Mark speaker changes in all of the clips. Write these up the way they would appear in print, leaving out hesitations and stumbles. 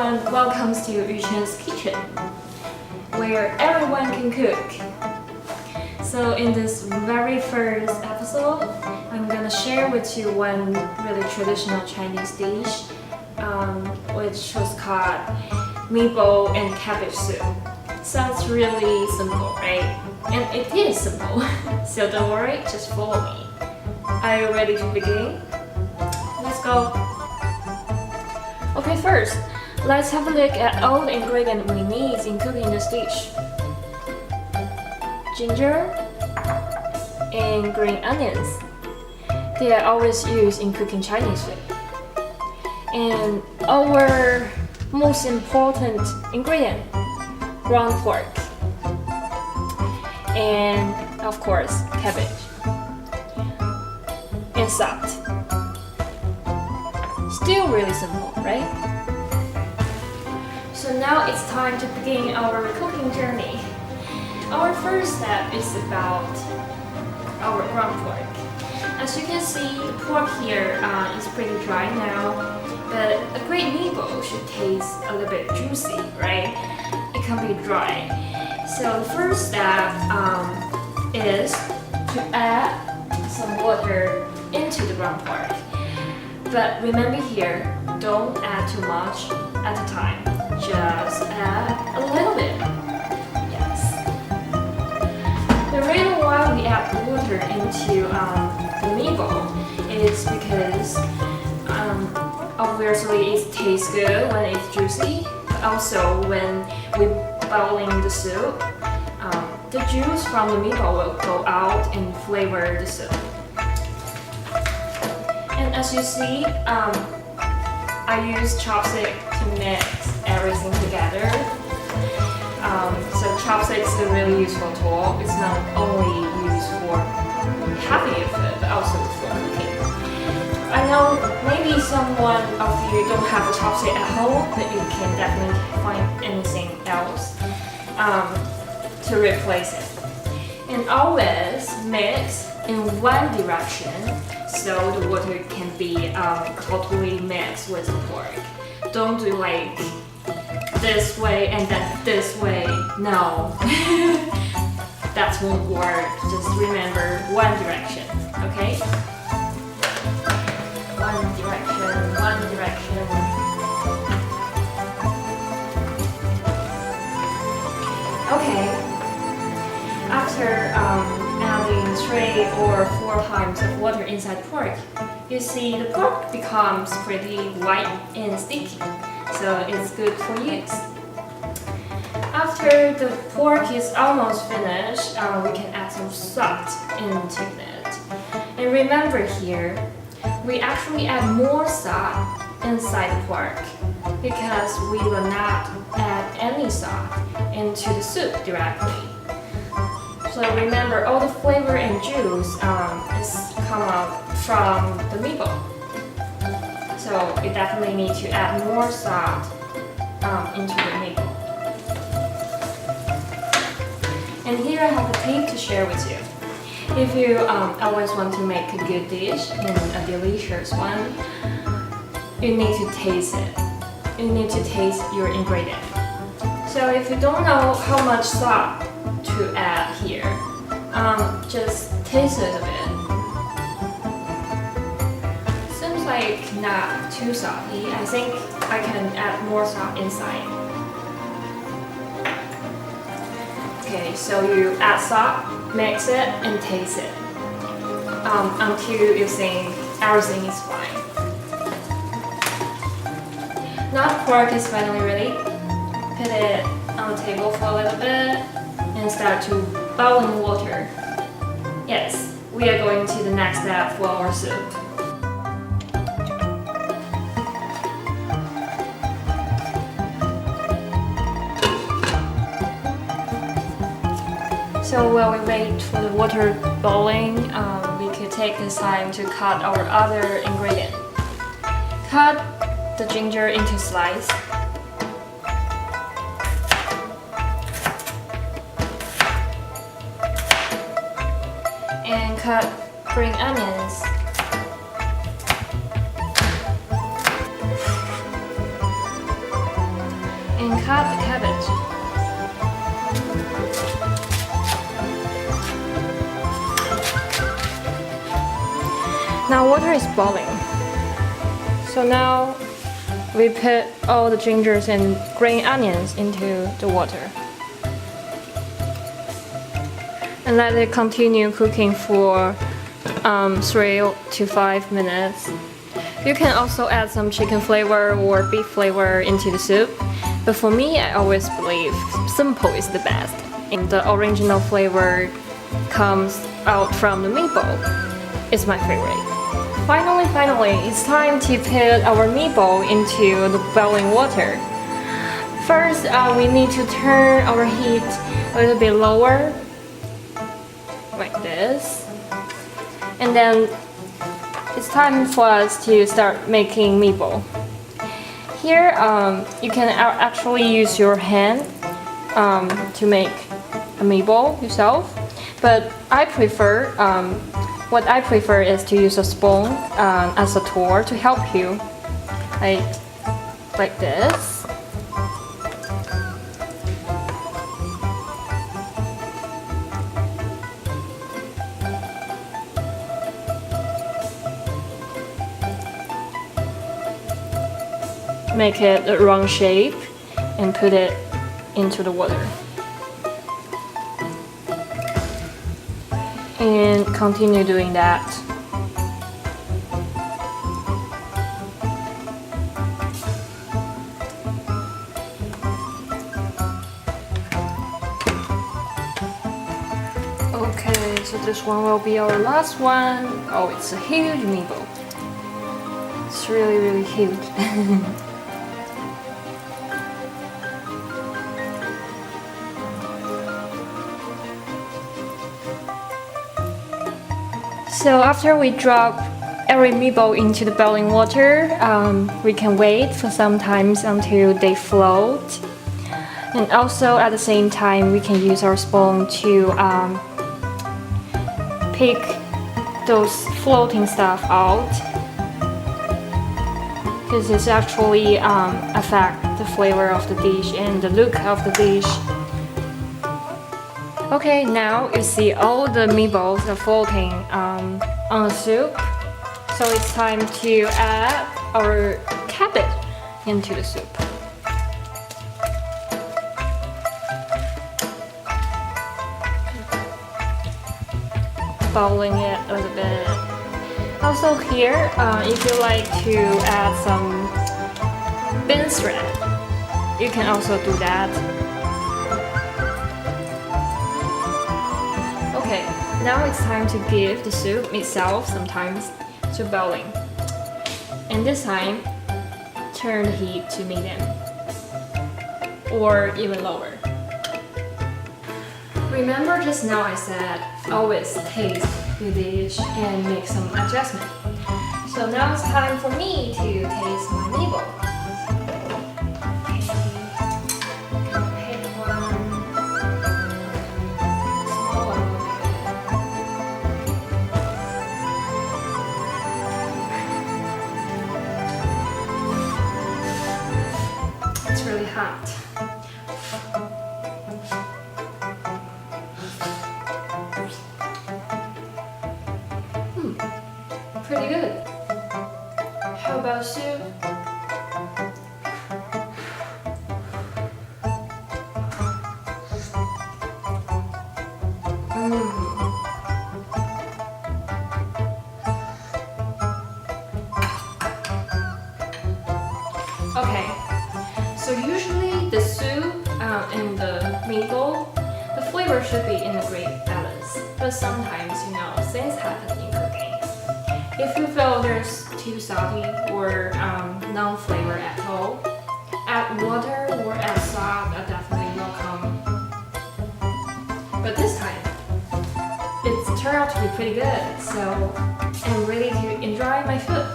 Speaker 1: and welcome to Yuchen's kitchen, where everyone can cook. So in this very first episode, I'm gonna share with you one really traditional Chinese dish, which was called meatball and cabbage soup. Sounds really simple, right? And it is simple, so don't worry, just follow me. Are you ready to begin? Let's go! Okay, first, let's have a look at all the ingredients we need in cooking this dish. Ginger and green onions. They are always used in cooking Chinese food. And our most important ingredient, ground pork. And of course, cabbage. And salt. Still really simple, right? So now it's time to begin our cooking journey. Our first step is about our ground pork. As you can see, the pork here is pretty dry now, but a great meatball should taste a little bit juicy, right? It can be dry. So the first step is to add some water into the ground pork. But remember here, don't add too much at a time. Just add a little bit. Yes. The reason why we add water into the meatball is because obviously it tastes good when it's juicy, but also when we're boiling the soup, the juice from the meatball will go out and flavor the soup. And as you see, I use chopstick to mix everything together. So chopstick is a really useful tool. It's not only used for having food, but also for cooking. I know maybe someone of you don't have a chopstick at home, but you can definitely find anything else to replace it. And always mix in one direction, so the water can be totally mixed with the pork. Don't do like this way and then this way. No, that won't work. Just remember one direction, okay? One direction, one direction. Okay. After adding 3 or 4 times of water inside the pork, you see the pork becomes pretty white and sticky, so it's good for use. After the pork is almost finished, we can add some salt into it. And remember here, we actually add more salt inside the pork because we will not add any salt into the soup directly. So remember, all the flavor and juice is come out from the meatball. So you definitely need to add more salt into the meatball. And here I have a tip to share with you. If you always want to make a good dish and a delicious one, you need to taste it. You need to taste your ingredient. So if you don't know how much salt to add here, just taste it a bit. Seems like not too salty. I think I can add more salt inside. Okay, so you add salt, mix it, and taste it until you think everything is fine. Now the pork is finally ready. Put it on the table for a little bit and start to boil in water. Yes, we are going to the next step for our soup. So while we wait for the water boiling, we could take this time to cut our other ingredient. Cut the ginger into slices. And cut green onions. and cut the cabbage. Now water is boiling. So now we put all the gingers and green onions into the water. And let it continue cooking for 3 to 5 minutes. You can also add some chicken flavor or beef flavor into the soup. But for me, I always believe simple is the best. And the original flavor comes out from the meatball. It's my favorite. Finally, it's time to put our meatball into the boiling water. First, we need to turn our heat a little bit lower, like this. And then it's time for us to start making meatball. Here, you can actually use your hand to make a meatball yourself, but what I prefer is to use a spoon as a tool to help you, like this. Make it a round shape and put it into the water. And continue doing that. Okay, so this one will be our last one. Oh, it's a huge meatball. It's really huge. So after we drop every meatball into the boiling water, we can wait for some time until they float. And also at the same time, we can use our spoon to pick those floating stuff out, because it's actually affect the flavor of the dish and the look of the dish. Okay, now you see all the meatballs are floating on the soup. So it's time to add our cabbage into the soup. Boiling it a little bit. Also here, if you like to add some bean thread, you can also do that. Okay, now it's time to give the soup itself some time to boiling. And this time, turn the heat to medium or even lower. Remember just now I said always taste the dish and make some adjustment. So now it's time for me to taste my meatball. It's really hot. Pretty good. How about soup? Okay, so usually the soup and the meatball, the flavor should be in a great balance. But sometimes, things happen in cooking. If you feel there's too salty or no flavor at all, add water or add salt are definitely welcome. But this time, it turned out to be pretty good, so I'm ready to enjoy my food.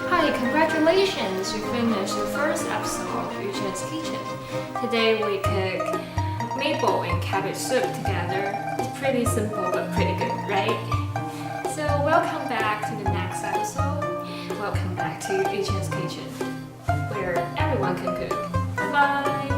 Speaker 1: Hi, congratulations Congratulations, you finished the first episode of Yuchen's Kitchen. Today we cook meatball and cabbage soup together. It's pretty simple but pretty good, right? So welcome back to the next episode. Welcome back to Yuchen's Kitchen, where everyone can cook. Bye!